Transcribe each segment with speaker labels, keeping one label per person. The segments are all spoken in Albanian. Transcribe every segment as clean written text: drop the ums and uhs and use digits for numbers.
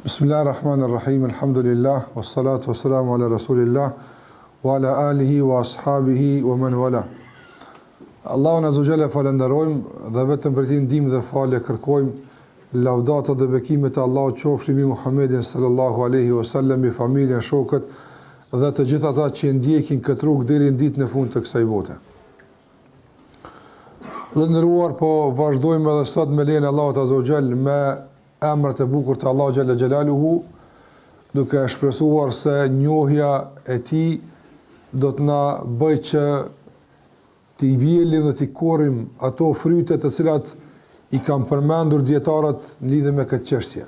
Speaker 1: Bismillahirrahmanirrahim, alhamdulillah, wassalatu wassalamu ala rasulillah, wa ala alihi wa ashabihi wa man wala. Allahun azza wa jalla falenderojmë dhe vetëm për ti ndihmë dhe falë kërkojmë, lavdata dhe bekimet e Allahut qofshin mbi Muhammedin sallallahu alaihi wasallam, mbi familjen, shokët dhe të gjithë ata që ndjekin këtë rrugë deri në ditën e fundit të kësaj bote. Dhe nderuar, po vazhdojmë edhe sot me lejen e Allahut azza wa jalla me emrat e bukur të Allahu xhalla xhelaluhu, duke shpresuar se njohja e tij do të na bëjë që të vjellim dhe të korrim ato fryte të cilat i kanë përmendur dietarët në lidhje me këtë çështje.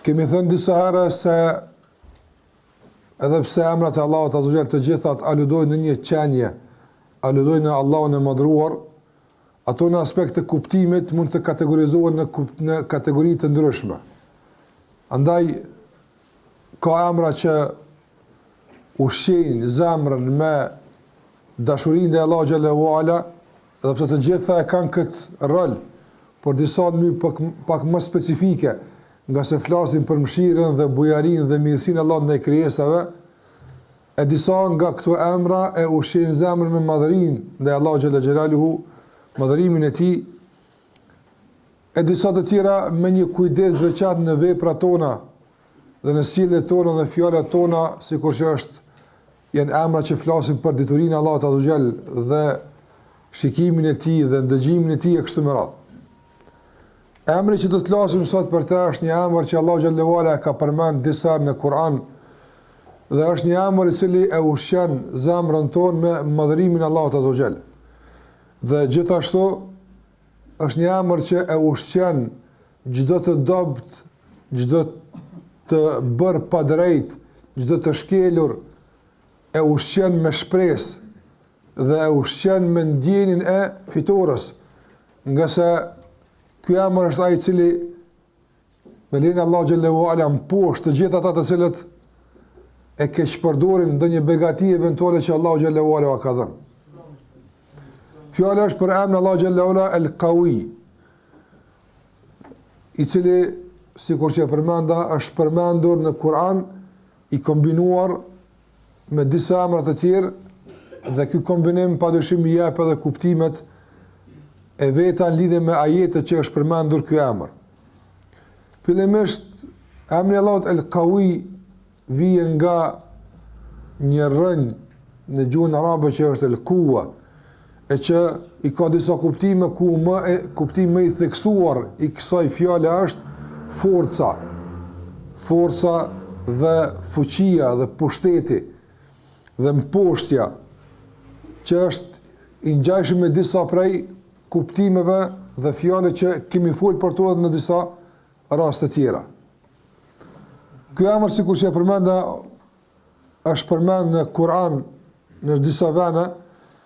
Speaker 1: Kemi thënë disa herë se edhe pse emrat e Allahut azza wa jalla të gjithat aludojnë në një qenje, aludojnë në Allahun e madhruar, ato në aspekt të kuptimit mund të kategorizohen në kategori të ndryshme. Andaj, ka emra që ushqejnë zemrën me dashurinë e Allahu xhallahu ala, edhe pse të gjitha e kanë këtë rol, por disa në pak më specifike, nga se flasin për mëshirën dhe bujarinë dhe mirësinë e Allahut ndaj krijesave, e disa nga këto emra e ushqejnë zemrën me madhërinë ndaj Allahu xhallahu xhelaluhu, madhërimin e tij, e disa të tjera me një kujdes veçantë në veprat tona dhe në sjelljet tona dhe fjalët tona, sikur që janë emra që flasin për diturinë e Allahut azza wa jall dhe shikimin e tij dhe ndëgjimin e tij e kështu me radhë. Emri që do të flasim sot për të është një emër që Allahu xhallahu ala ka përmend disa në Kur'an dhe është një emër i cili e ushqen zemrën tonë me madhërimin e Allahut azza wa jall. Dhe gjithashtu është një emër që e ushqen çdo të dobt, çdo të bërë pa drejt, çdo të shkelur, e ushqen me shpresë dhe e ushqen me ndjenjën e fitores, nga se ky emër është ai i cili me lejen e Allahu xhallahu ala mposhtë të gjithë ata të cilët e keqpërdorin ndonjë begati eventuale që Allahu xhallahu ala ka dhënë. Fjala është për emrin Allahu xhallahu ala el-Qawi, i cili, sikur që përmenda, është përmendur në Kur'an i kombinuar me disa emra të tjerë, dhe ky kombinim padyshim i jep edhe kuptimet e veta në lidhje me ajetet që është përmendur ky emër. Fillimisht, emri Allahut el-Qawi vjen nga një rrënjë në gjuhën arabe që është el-Quwa, e që i ka disa kuptime ku kuptimi më i theksuar i kësaj fjale është forca dhe fuqia dhe pushteti dhe mposhtja, që është i ngjashëm me disa prej kuptimeve dhe fjale që kemi folur për to edhe në disa raste tjera. Ky emër, sikur që e përmenda, është përmend në Kur'an në disa vende,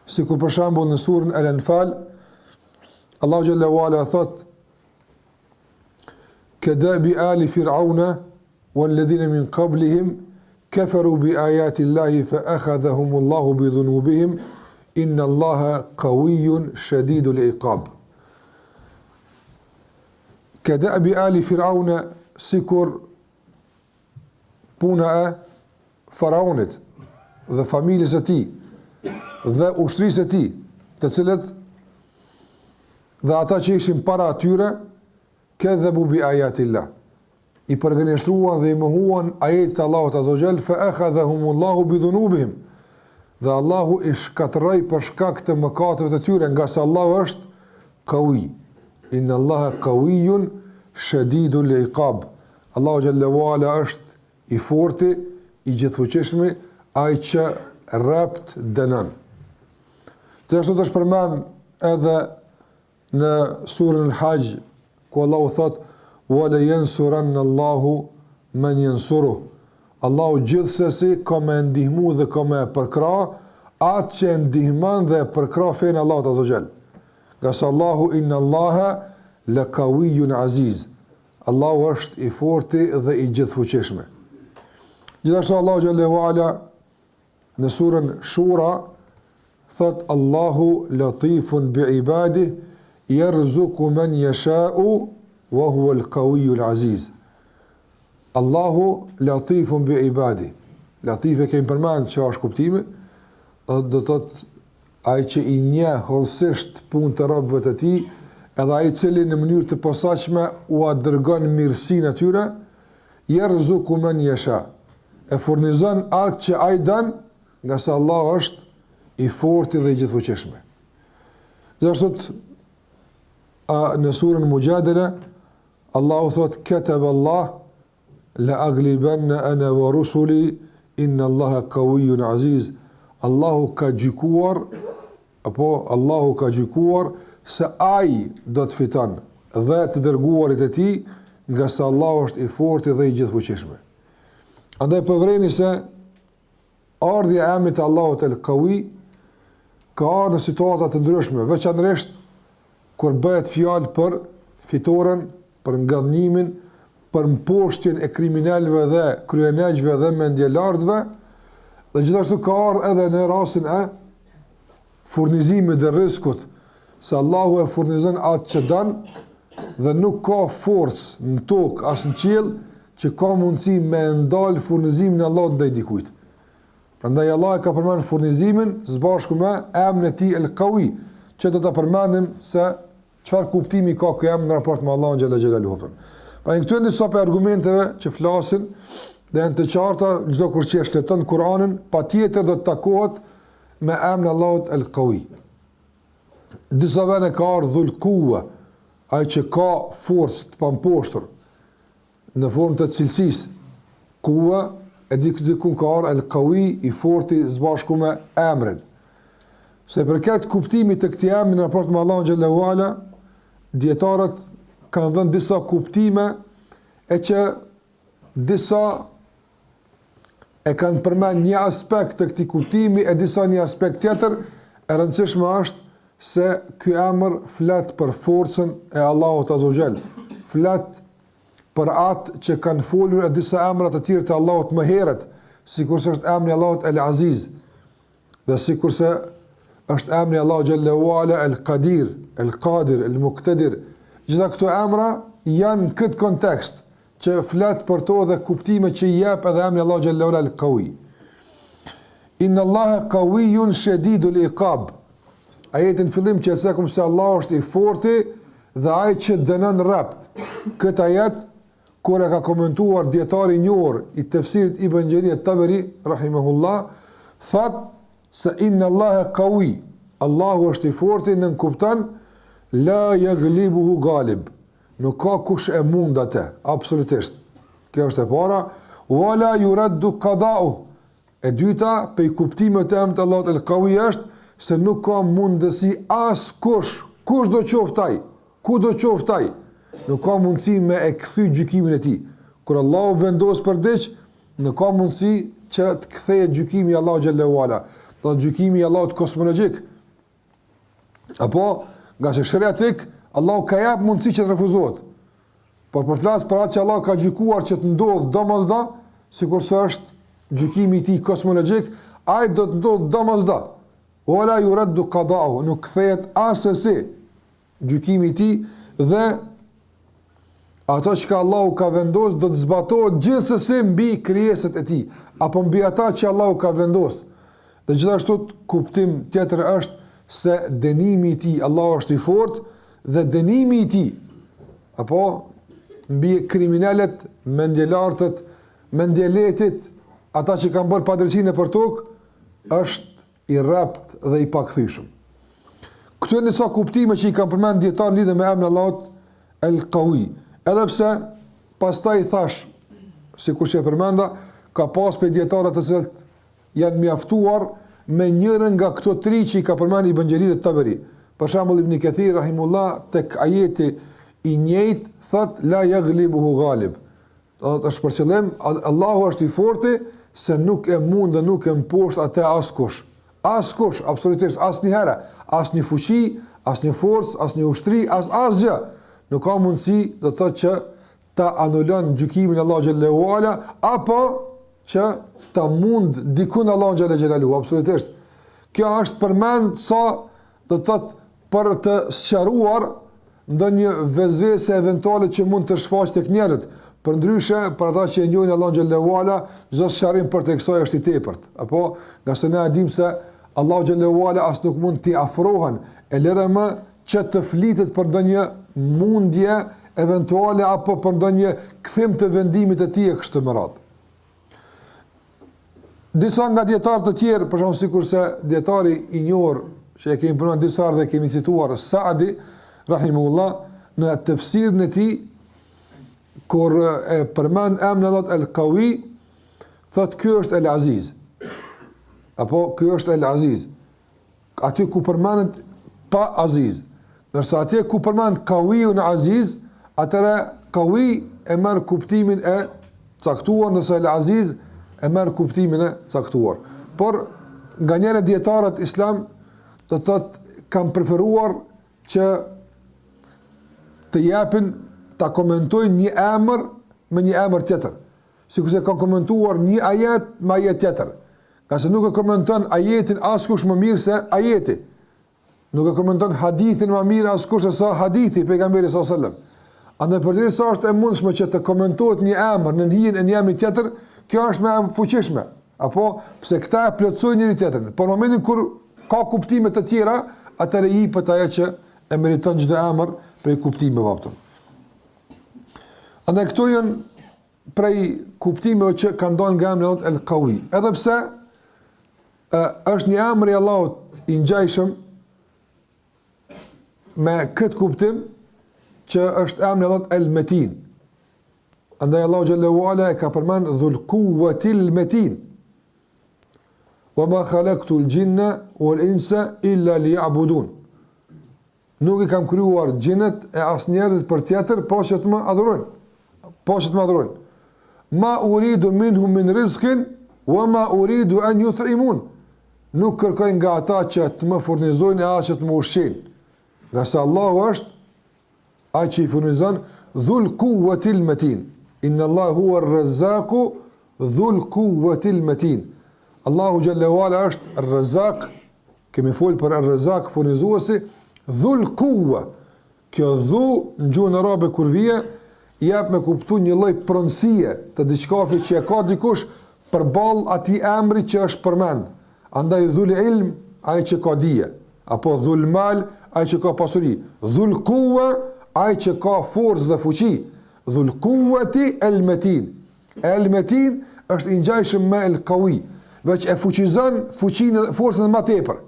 Speaker 1: sikur për shembull në surën Al-Anfal, Allahu xhallahu ala thot: "Kadabi ali fir'auna walladhina min qablihim kafaru bi ayati Allahi fa akhadhahum Allahu bi dhunubihim inna Allaha qawiyyun shadidul iqab." Kadabi ali fir'auna, sikur puna e faraonit dhe familjes së tij dhe ushtrisë e tij, të cilët dhe ata që ishin para atyre, kadhabu bi ayatillah, i përgënjeshtruan dhe i mohuan ajetet e Allahut azza wa jall, fa akhadhahum Allahu bi dhunubihim, dhe Allahu i shkatërroi për shkak të mëkateve të tyre, nga se Allahu është qawi, inna Allaha qawiyyun shadidul iqab. Allahu xhallahu ala është i fortë, i gjithfuqishëm, ai që rrept dënon. Gjithashtu është përmend edhe në surën Al-Hajj, ku Allahu thot: "Wa la yansuranna Allahu man yansuruh." Allahu gjithsesi ka me ndihmu dhe ka me përkra atë që ndihmon dhe përkra fenë Allahut azza wa jall. Nga se Allahu inna Allaha la qawiyyun aziz. Allahu është i fortë dhe i gjithfuqishëm. Gjithashtu Allahu xhallahu ala në surën Shura thot: "Allahu latifun bi ibadihi yarzuqu man yasha'u wa huwa al-qawiyyu al-aziz." Allahu latifun bi ibadi. Latif e kemi përmend që është kuptimi, do të thotë ai që i njeh hollësisht punë të robëve të tij, edhe ai i cili në mënyrë të posaçme u dërgon mirësinë atyre, yerzuqu man yasha. E furnizon atë që ai don, nga se Allah është i fortë dhe i gjithfuqishëm. Gjithashtu në surën Mujadala, Allahu thot: "Kataba Allah la aghlibanna ana wa rusuli inna Allaha qawiyyun aziz." Allahu ka gjykuar se ai do të fiton dhe të dërguarit e tij, nga se Allahu është i fortë dhe i gjithfuqishëm. Andaj përvreni se ardhja e emrit Allahut el-Qawi ka ardhur në situata të ndryshme, veçanërisht kur bëhet fjalë për fitoren, për ngadhnimin, për mposhtjen e kriminalëve dhe kryenegjve dhe mendjelardëve, dhe gjithashtu ka ardhur edhe në rastin e furnizimit dhe rrezikut, se Allahu e furnizon atë që don dhe nuk ka forcë në tokë as në qiell që ka mundësi me ndal furnizimin e Allahut ndaj dikujt. Prandaj Allah e ka përmendur furnizimin së bashku me emrin e tij El-Qawi, që do ta përmendim se çfarë kuptimi ka ky emër në raport me Allahun xhalla xhelaluhu. Pra këtu janë disa argumenteve që flasin dhe janë të qarta, çdo kur që shleton Kur'anin, patjetër do të takohet me emrin e Allahut El-Qawi. Disa vende ka ardhur Dhul Quwa, ai që ka forcë të pamposhtur në formë të cilësisë. Quwa e diku ka ardhur El-Qawi, i forti së bashku me emrin. Se përket kuptimit të këtij emri në raport me Allahun xhallahu ala, dietarët kanë dhënë disa kuptime e që disa e kanë përmend një aspekt të këtij kuptimi e disa një aspekt tjetër. E rëndësishme është se ky emër flet për forcën e Allahut azza wa jall. Flet për atë që kanë folur e disa emra të tjerë të Allahut më herët, sikurse është emri i Allahut El-Aziz, dhe sikurse është emri i Allahut xhallahu ala El-Qadir, El-Qadir, El-Muqtadir. Gjitha këto emra janë në këtë kontekst që flet për to dhe kuptime që i jep edhe emri i Allahut xhallahu ala El-Qawi. Inna Allaha qawiyyun shadidul iqab. Ajetin fillim që sekum se Allah është i fortë dhe ai që dënon rapt. Këtë ajet kur e ka komentuar dietari i njohur i tefsirit Ibn Jarir at-Tabari rahimahullah, thot se inna Allaha qawi, Allahu është i fortë, në kupton la yaghlibuhu ghalib, nuk ka kush e mund atë, absolutisht. Kjo është e para. Wala yuraddu qada'u. E dyta, pe kuptimet e emrit Allahut El-Qawi është se nuk ka mundësi as kush do qoftaj, ku do qoftaj, nuk ka mundësi me e kthy gjykimin e tij. Kur Allahu vendos për diç, nuk ka mundësi që të kthehet gjykimi i Allahut xhallahu ala. Do gjykimi i Allahut kosmologjik. Apo nga shariatik, Allahu ka jap mundësi që të refuzohet. Por për flas për atë që Allah ka gjykuar që të ndodh domosdoshmë, sikurse është gjykimi i tij kosmologjik, ai do të ndodh domosdoshmë. Wala yuraddu qada'u, nuk kthehet asesi gjykimi i tij dhe ato që Allahu ka vendosur do të zbatohet gjithsesi mbi krijesat e tij, apo mbi ata që Allahu ka vendosur. Dhe gjithashtu kuptim tjetër është se dënimi i tij, Allahu është i fortë dhe dënimi i tij apo mbi kriminalet, mendjelartët, mendjeletit, ata që kanë bërë padrejtinë për tokë, është i rrept dhe i pakthyeshëm. Këto janë disa kuptime që i kanë përmendur dietar lidhur me emrin Allahut El-Qawi. Edhe pse pastaj thash, sikur që e përmenda, ka pas për dietarët të cilët janë mjaftuar me njërin nga këto tri që i ka përmendur Ibn Jarir at-Tabari. Për shembull Ibn Kathir rahimullah tek ajeti i njëjtë thot la yaghlibuhu ghalib. Do të është për qëllim Allahu është i fortë se nuk e mund dhe nuk e mposht atë askush. Askush, absolutisht asnjëherë, asnjë fuqi, asnjë forcë, asnjë ushtri, asgjë. Nuk ka mundësi do të thotë që ta anulon gjykimin e Allahut xhallahu ala apo që ta mund dikun Allahun xhallahu xhelalu, absolutisht. Kjo është përmend sa do të thotë për të sqaruar ndonjë vezvese eventuale që mund të shfaqet tek njerëzit, Përndryshe, për ata që e njohin Allahun xhallahu ala, çdo sharrim për të kësaj është i tepërt. Apo, nga se ne dim se Allahu xhallahu ala as nuk mund t'i afrohen, e lëre më që të flitet për ndonjë mundje eventuale apo për ndonjë kthim të vendimit të tij kështu më radh. Disa nga dietarë të tjerë, për shembull sikurse dietari i njohur që e kemi pranuar disa dhe kemi cituar Saadi rahimahullah në tefsirin e tij kur e përmend emrin Allah el-Qawi, thotë ky është el-Aziz. Apo ky është el-Aziz. Aty ku përmendet pa Aziz. Nërsa atje ku përmend Qawiun Aziz, atëra Qawi e merr kuptimin e caktuar, nëse el-Aziz e merr kuptimin e caktuar. Por nga njëra dietarët islam do të thotë kanë preferuar që të japin ta komentojnë një emër me një emër tjetër. Sikurse kanë komentuar një ajet me ajet tjetër. Ka se nuk e komenton ajetin askush më mirë se ajeti. Nuk e komenton hadithin më mirë askush se sa hadithi pejgamberit sallallahu alajhi wasallam. Andaj përderisa është e mundshme që të komentohet një emër në hijen e një emri tjetër, kjo është më e fuqishme. Apo pse këta e plotësojnë njëri tjetrin. Por në momentin kur ka kuptime të tjera, atëherë i jepet ajo që e meriton çdo emër prej kuptimeve ato. Andaj këto janë prej kuptimeve që kanë dhënë nga emri el-Qawi. Edhe pse është një emër i Allahut i ngjajshëm me këtë kuptim që është emri i Allahut el-Metin. Andaj Allahu xhallahu ala e ka përmend dhul quwwatil metin. Wa ma khalaqtu al-jinna wal-insa illa liya'budun. Nuk i kam krijuar xhinët e as njerëzit për tjetër, po që të më adhurojnë. Po që të më adhurojnë. Ma uridu minhum min rizqin wa ma uridu an yut'imun. Nuk kërkoj nga ata që të më furnizojnë e as që të më ushqejnë. Nga se Allahu është ai që i furnizon dhul quwwatil matin. Inna Allahu huwa ar-razzaqu dhul quwwatil matin. Allahu xhallahu ala është ar-razzaq, kemi folur për ar-razzaq furnizuesi, dhul quwwa. Kjo dhu në gjuhën arabe kur vije jep me kuptu një lloj pronësie të diçkafi që e ka dikush përballë atij emri që është përmend. Andaj dhul ilm ai që ka dije, apo dhul mal ai që ka pasuri, dhul quwwa ai që ka forcë dhe fuqi, dhul quwwati el-matin. El-matin është i ngjajshëm me el-Qawi, veç e fuqizon fuqinë dhe forcën më tepër.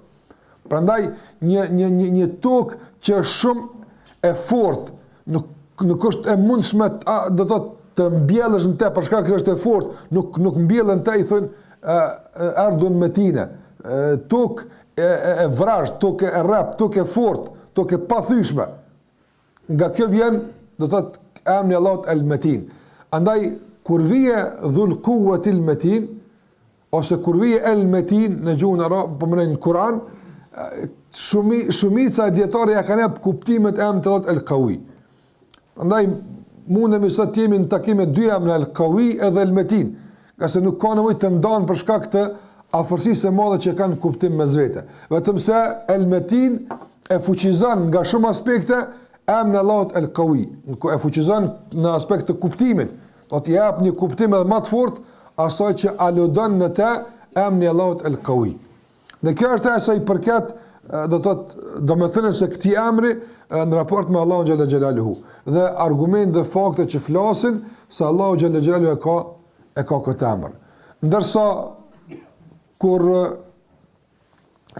Speaker 1: Prandaj një tokë që është shumë e fortë, nuk është e mundshme do të mbjellësh në te për shkak se është e fortë, nuk mbjellën te, i thonë ardhun metine. Tokë e vrazh, tokë e rrep, tokë e fortë, tokë e pathyeshme. Nga kjo vjen do të thotë emri Allahut el-Metin. Andaj kur vije dhul quwwatil metin ose kur vije el-Metin në gjuhën arabe, po në Kur'an, shumica e dietarëve ja kanë hap kuptimet e emrit të Allahut el-Qawi. Andaj mundemi sot të jemi në takime dy emra el-Qawi edhe el-Metin, nga se nuk ka nevojë të ndahen për shkak të afërsisë së madhe që kanë kuptim mes vete. Vetëm se el-Metin e fuqizon nga shumë aspekte emrin Allahut el-Qawi, e fuqizon në aspekt të kuptimit, do të jap një kuptim edhe më të fortë asaj që aludon në të emri Allahut el-Qawi. Dhe kjo është ajo sa i përket do të thënë se këtij emri në raport me Allahun xhalla xhelaluhu dhe argument dhe fakte që flasin se Allahu xhalla xhelaluhu e ka këtë emër. Ndërsa kur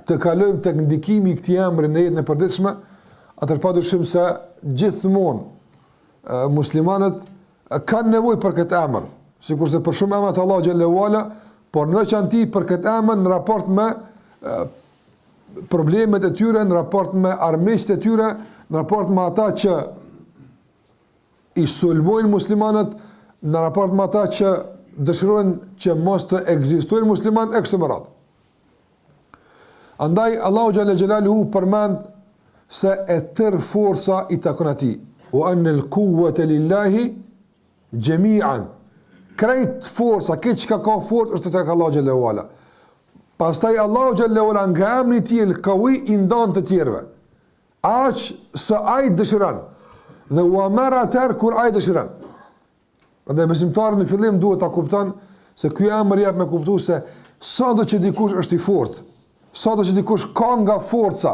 Speaker 1: të kalojmë tek ndikimi i këtij emri në jetën e përditshme, atëherë padyshim se gjithmonë muslimanët kanë nevojë për këtë emër, sikurse për shumë emra të Allahu xhallahu ala, por në veçanti për këtë emër në raport me problemet e tyre, në raport me armiqtë e tyre, në raport me ata që i sulmojnë muslimanët, në raport me ata që dëshirojnë që mos të ekzistojnë muslimanët e kështu me radhë. Andaj Allahu xhalla xhelaluhu përmend se e tërë forca i takon atij. Wa anal quwwata lillahi jami'an. Krejt forca, këtë që ka forcë është tek Allahu xhallahu ala. Pastaj Allahu xhallahu ala nga emri i tij el-Qawi i ndan të tjerëve. Aq sa ai dëshiron dhe u merr atë kur ai dëshiron. Prandaj besimtari në fillim duhet ta kupton se ky emër jep me kuptues se sado që dikush është i fortë, sado që dikush ka nga forca,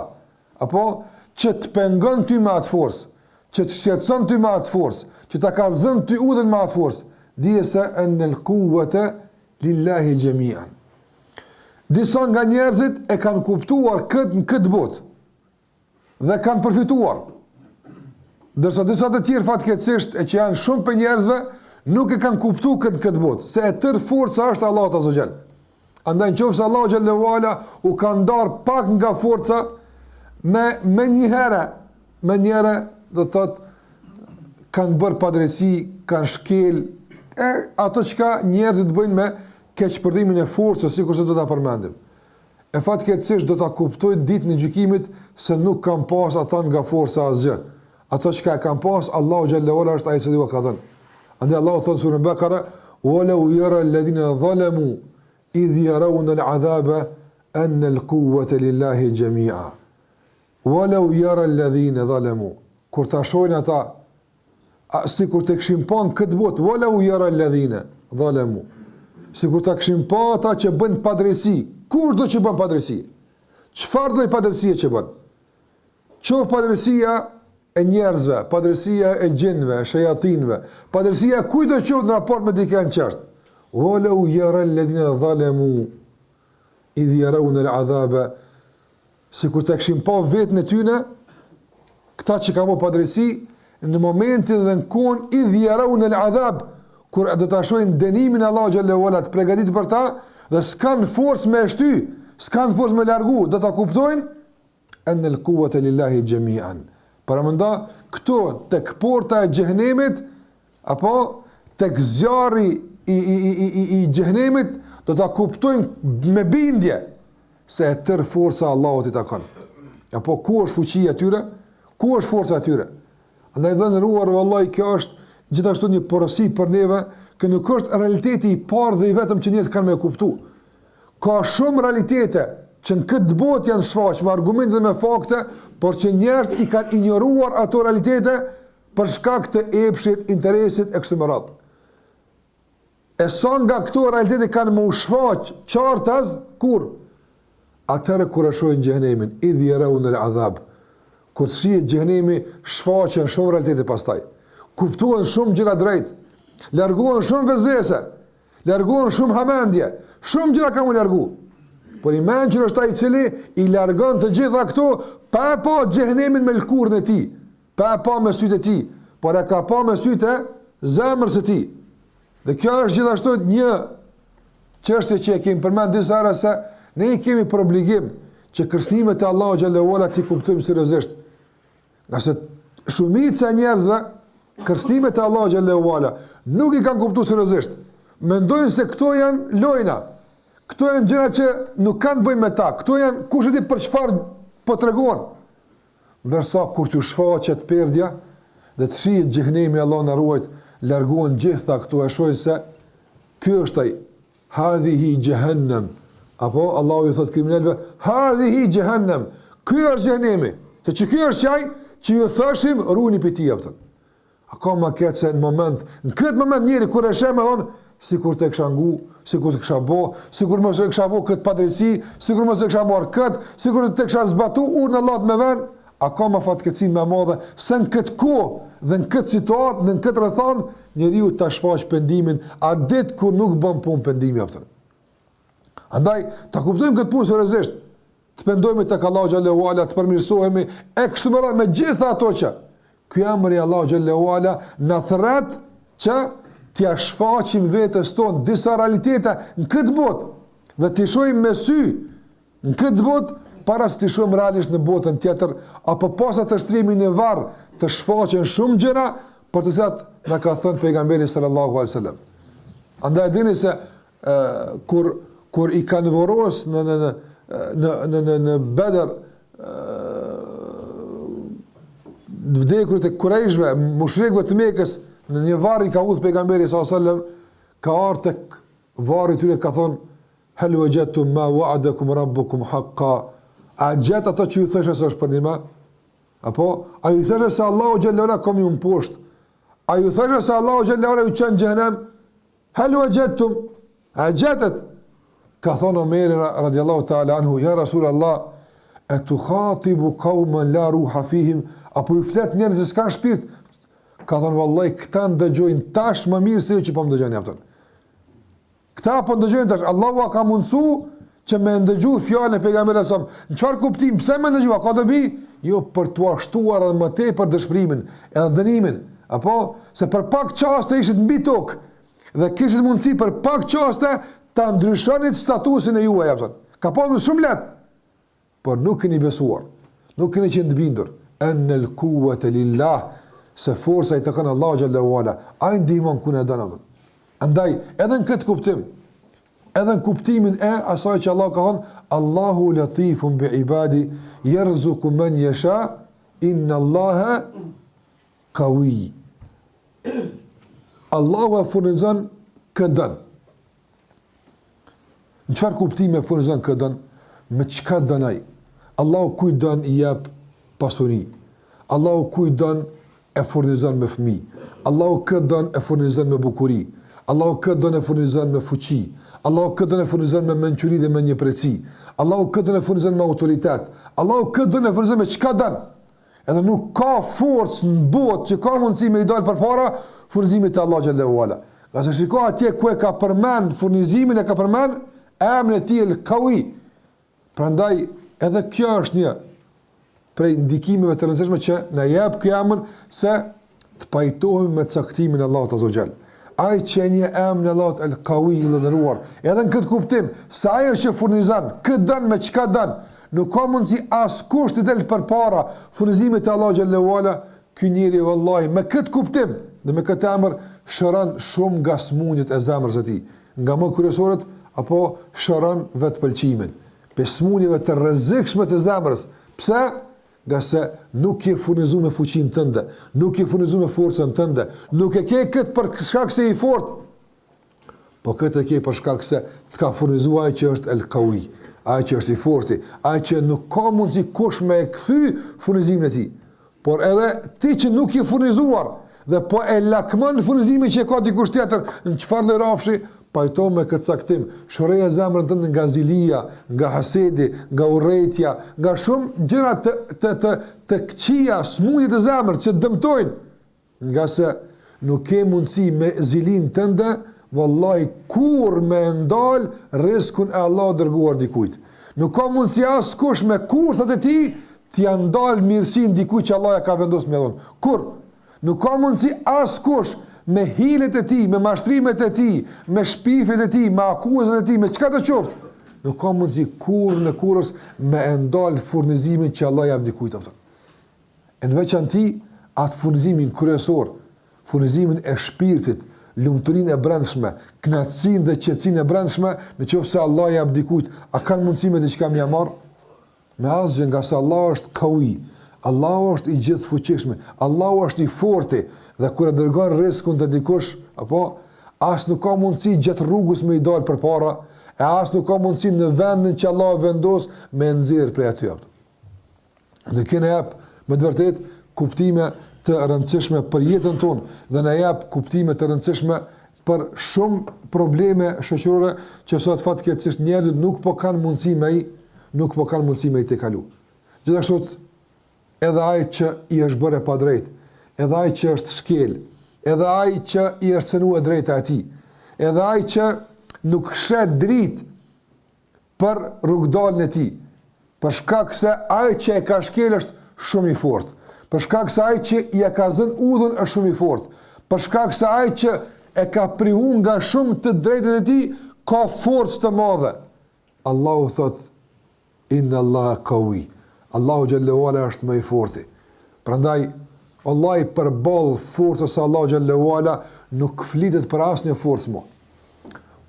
Speaker 1: apo që të pengon ty me atë forcë, që të shqetëson ty me atë forcë, që ta ka zënë ty udhën me atë forcë, dije se enel quwwata lillahi jami'an. Disa nga njerëzit e kanë kuptuar këtë në këtë botë dhe kanë përfituar. Ndërsa disa të tjerë fatkeqësisht e që janë shumë për njerëzve nuk e kanë kuptuar këtë botë, se e tërë forca është Allahu Azza wa Jall. Andaj nëse Allahu xhallahu ala u ka ndar pak nga forca me njëherë do të thotë kanë bërë padrejti, kanë shkel ato çka njerëzit bëjnë me keqpërdimin e forcës, sikur se do ta përmendim. E fatkeqësisht do ta kuptojnë ditën e gjykimit se nuk kanë pas ata nga forca asgjë. Ato çka kanë pas Allahu xhallahu ala është ai që u ka dhënë. Andaj Allahu thon surën Bakara: "Walau yara alladhina zalamu idh yarawna al'adhaba anna al-quwwata lillahi jami'a." Walau yara alladhina zalamu. Kur ta shohin ata sikur të kishin pa në këtë botë, walau yara alladhina zalamu. Sikur ta kishin pa ata që bën padrejsi. Kush do që bën padrejsi? Çfarë do padrejësia që bën? Qoftë padrejësia e njerëzve, padrejësia e gjinëve, shayatinëve, padrejësia kujdo qoftë në raport me dikën qartë. Walau yara alladhina zalamu idh yarawna al'adhaba. Sikur ta kishin pa vetën e tyre, këta që kanë bërë padrejësi, në momentin dhe në kohën idh yarawna al'adhab, kur do ta shohin dënimin e Allahu xhallahu ala të përgatitur për ta dhe s'kan forcë me shty, s'kan forcë me largu, do ta kuptojnë an al-quwwata lillahi jami'an. Para menda këto tek porta e xhenemit apo tek zjarri i xhenemit do ta kuptojnë me bindje se e tërë forca Allahut i takon. Apo ku është fuqia e tyre? Ku është forca e tyre? Andaj dhënëruar vallahi kjo është gjithashtu një porosi për neve, që nuk është realiteti i parë dhe i vetëm që njerëzit kanë me kuptu. Ka shumë realitete që në këtë botë janë shfaqur me argumente dhe me fakte, por që njerëzit i kanë injoruar ato realitete për shkak të epshit, interesit e kështu me radhë. E sa nga këto realitete kanë më u shfaq qartas kur atëherë kur e shohin xhenemin, idh yarawna al'adhab. Kur shihet xhenemi, shfaqen shumë realitete pastaj. Kuptohen shumë gjëra drejt, largohen shumë vezvese, largohen shumë hamendje, shumë gjëra kanë u largu. Por i mençur është ai i cili i largon të gjitha këto pa pa xhenemin me lkurën e tij, pa pa me sytë e tij, por e ka pa me sytë e zemrës së tij. Dhe kjo është gjithashtu një çështje që e kemi përmendur disa herë se ne kemi për obligim që kërcënimet e Allahu xhallahu ala ti kuptojmë seriozisht. Nëse shumica e njerëzve kërcënimet e Allahu xhallahu ala nuk i kanë kuptuar seriozisht. Mendojnë se këto janë lojna. Këto janë gjëra që nuk kanë bëjmë me ta. Këto janë kush e di për çfarë po tregon. Ndërsa kur t'u shfaqet perdja dhe të shihet xhenemi, Allah na ruaj, largohen gjitha këto e shohin se ky është ai. Hadhihi jahannam. Apo Allahu i thot kriminalëve, hadhihi jahannam. Ky është xhenemi. Se që ky është çaj që ju thashim ruani për ti aftën. Ka më keq se në këtë moment njëri kur e sheh më thon sikur të kisha ngu, sikur të kisha bë, sikur mos e kisha bë këtë padrejsi, sikur mos e kisha marr kët, sikur të kisha zbatu urën Allah më vën, a ka më fatkeqësi më madhe se në këtë kohë dhe në këtë situatë, në këtë rrethon, njeriu ta shfaq pendimin a ditë kur nuk bën punë pendimi aftën. Andaj ta kuptojmë këtë punë seriozisht. Të pendojmë tek Allahu xhallahu ala, të përmirësohemi e kështu me radhë me gjitha ato që ky emri Allahu xhallahu ala na thret që t'ia shfaqim vetes tonë disa realitete në këtë botë dhe t'i shohim me sy në këtë botë para se t'i shohim realisht në botën tjetër, apo pas atë shtrimin e varr të shfaqen shumë gjëra për të cilat na ka thënë pejgamberi sallallahu alaihi wasallam. Andaj dini se kur i kanë voros në Bedër vdekurit e Kurejshve, mushrikëve të Mekës, në një varr i ka udhë pejgamberi sallallahu alaihi wasallam, ka ardhur tek varri tyre ka thonë hal wajadtum ma wa'adakum rabbukum haqqan. A gjet ato që ju thashë se është për një ma? Apo a ju thashë se Allahu xhallahu ala kom ju mposht? A ju thashë se Allahu xhallahu ala ju çon xhenem? Hal wajadtum? A gjetët? Ka thonë Omeri radiallahu ta'ala anhu, ja Rasul Allah, e tu khatibu qauman la ruha fihim, apo ju flet njerëz që s'kan shpirt? Ka thonë, vallaj, këta ndëgjojnë tash më mirë se ju që po më dëgjojnë jaftën. Këta po ndëgjojnë tash, Allahu ka mundsu që me ndëgju fjalën e pejgamberit sa. Në çfarë kuptim? Pse më ndëgjua? Ka dobi? Jo për t'u ashtuar edhe më tepër dëshpërimin, edhe dënimin, apo se për pak çaste ishit mbi tokë dhe kishit mundësi për pak çaste ta ndryshonit statusin e juaj apo. Ka pasur shumë lehtë. Por nuk keni besuar. Nuk keni qenë të bindur. Anel quwwata lillah, se forca i takon Allahu xhallahu ala. Ai ndihmon ku ne don. Andaj edhe në këtë kuptim, edhe në kuptimin e asaj që Allah ka thonë, Allahu latifun bi ibadi, yerzuqu man yasha, inna Allaha qawi. Allahu e furnizon këdën. Në çfarë kuptimi e furnizon këdën? Me çka don ai? Allahu kujt don i jep pasuri. Allahu kujt don e furnizon me fëmijë. Allahu këtë don e furnizon me bukuri. Allahu këtë don e furnizon me fuqi. Allahu këtë don e furnizon me mençuri dhe me njëpreci. Allahu këtë don e furnizon me autoritet. Allahu këtë don e furnizon me çka don. Edhe nuk ka forcë në botë që ka mundësi me i dalë përpara furnizimit të Allah xhallahu ala. Qase shiko atje ku e ka përmend furnizimin, e ka përmend emrin e tij el-Qawi. Prandaj edhe kjo është një prej ndikimeve të rëndësishme që na jep ky emër se të pajtohemi me caktimin e Allahut azza xal. Ai që një emër i Allahut el-Qawi i dhëruar. Edhe në këtë kuptim, se ai është që furnizon, kë don me çka don. Nuk ka mundësi askush të del përpara furnizimit të Allahu xhallahu ala. Ky njeri vallahi me këtë kuptim dhe me këtë emër shëron shumë nga smundjet e zemrës së tij, nga më kryesorët apo shëron vetpëlqimin, pe smundjeve të rrezikshme të zemrës. Pse? Nga se nuk je furnizuar me fuqinë tënde, nuk je furnizuar me forcën tënde, nuk e ke këtë për shkak se je i fortë, po këtë e ke për shkak se të ka furnizuar ai që është el-Qawi, ai që është i fortë, ai që nuk ka mundësi kush me e kthy furnizimin e tij. Por edhe ti që nuk je furnizuar dhe po e lakmon furnizimin që e ka dikush tjetër, në çfarë lloj rafshi, pajto me këtë caktim, shëroja zemrën tënde nga zilia, nga hasedi, nga urrëtia, nga shumë gjëra të këqija, smundje të zemrës që dëmtojnë, nga se nuk ke mundësi me zilin tënde, vallahi kur me ndal rrezikun e Allahut dërguar dikujt. Nuk ka mundësi askush me kurthat e tij t'ia ndal mirësinë dikujt që Allah ja ka vendosur me dhon. Kur? Nuk ka mundësi askush me hilet e tij, me mashtrimet e tij, me shpifjet e tij, me akuzat e tij, me çka të qoftë. Nuk ka mundësi kurrë në kurrës me ndal furnizimin që Allah ja jep dikujt atë. Në veçanti atë furnizimin kryesor, furnizimin e shpirtit, lumturinë e brendshme, kënaqësinë dhe qetësinë e brendshme, nëse Allah ja jep dikujt, a kanë mundësi me diçka më marr? Me asgjë, nga se Allah është Qawi, Allahu është i gjithfuqishëm, Allahu është i fortë dhe kur e dërgon rrezikun te dikush, apo as nuk ka mundësi gjatë rrugës me i dalë përpara, e as nuk ka mundësi në vendin që Allah vendos me nxjerr prej aty. Në kënë jap me të vërtet kuptime të rëndësishme për jetën tonë dhe na jap kuptime të rëndësishme për shumë probleme shoqërore që sot fatkeqësisht njerëzit nuk po kanë mundësi me i të kalu. Gjithashtu edhe ai që i është bërë pa drejt, edhe ai që është shkel, edhe ai që i është cënuar drejta e tij, edhe ai që nuk shet dritë për rrugdalën e tij, për shkak se ai që e ka shkel është shumë i fortë, për shkak se ai që i ka zënë udhën është shumë i fortë, për shkak se ai që e ka prihuar nga shumë të drejtat e tij ka forcë të madhe. Allahu thotë Inna Allah Qawi. Allahu xhallahu ala është më i fortë. Prandaj Wallahi përballë forcës së Allahu xhallahu ala nuk flitet për asnjë forcë më.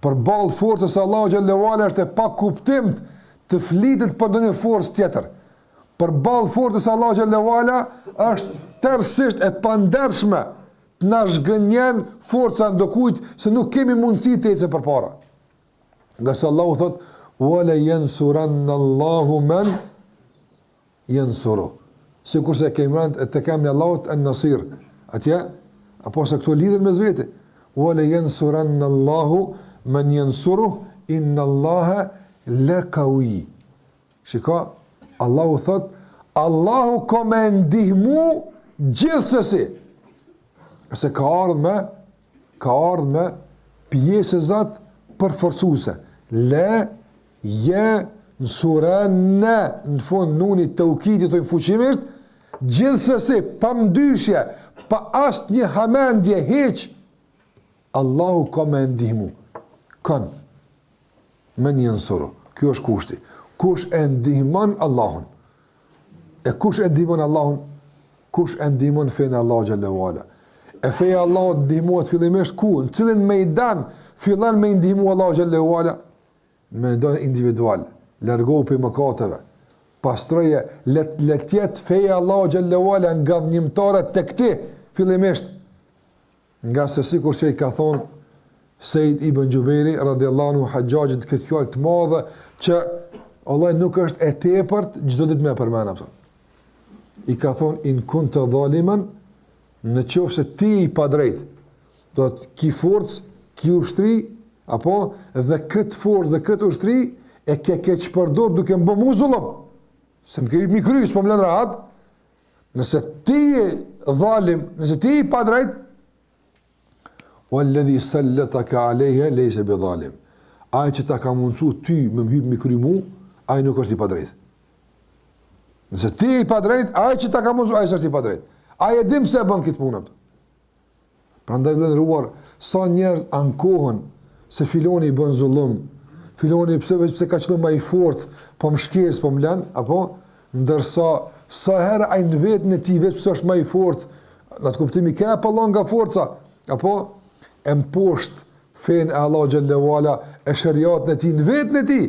Speaker 1: Përballë forcës së Allahu xhallahu ala është e pa kuptim të flitet për ndonjë forcë tjetër. Përballë forcës së Allahu xhallahu ala është tërësisht e pandershme të na zhgënjen forca ndokujt se nuk kemi mundësi të ecë përpara. Nga se Allahu thotë wala yansuranna Allahu man yansuru. Sikur se kemi rënd të kemi Allahut an-Nasir. Atje Apo se këto lidhen me zvete. Wa la yansuranna Allahu man yansuruh inna Allaha laqawi. Shiko, Allahu thot, Allahu ka me ndihmu gjithsesi. Se ka ardhë me pjesë zot përforcuese. Le yansuranna në fund nunit të ukidit të fuqimisht, gjithsesi, pa mdyshje, pa asë një hamendje heq, Allahu ka me ndihmu. Kanë, me një nësuru. Kjo është kushti. Kush e ndihman Allahun? E kush e ndihman Allahun? Kush e ndihman fejnë Allah Gjallahu Ala? E feja Allah ndihmuat fillimisht ku? Në cilin mejdan fillan me ndihmu Allah Gjallahu Ala? Me ndonë individual. Lërgohu për mëkateve. Pastroje, letjet feja Allah Gjallahu Ala nga vënjimtare të këti fillimisht. Nga se sikur që i ka thonë Sejid ibn Gjuberi, radiallahu anhu, Hajjajit, këtë fjallë të madhe, që Allah nuk është e tepërt, gjdo ditë me përmena. I ka thonë, in kun të dhalimen, në qofë se ti i pa drejt, do të ki forcë, ki ushtri, apo, dhe këtë forcë dhe këtë ushtri, e ke qëpërdor duke më bëmu zullëm. Se më ke mi kryes, po më lënë rahat, nëse ti i dhalim, nëse ti i pa drejt, walladhi sallataka alayha laysa bidhalim. Ai që ta ka mundsu ty me hyp me kry mu, ai nuk është i padrejt. Nëse ti i padrejt, ai që ta ka mundsu, ai është i padrejt. Ai e dim se e bën këtë punë. Prandaj vëllëruar, sa njerëz ankohen se filoni i bën zullum, filoni pse ka qenë më i fortë, po më shkes, po më lën, apo ndërsa sa herë ai në vetën e tij vetë pse është më i fortë, në atë kuptimi ka pa nga forca, apo e mposht fejnë e Allah Gjallahu Ala, e shëriatën e ti, në vetën e ti,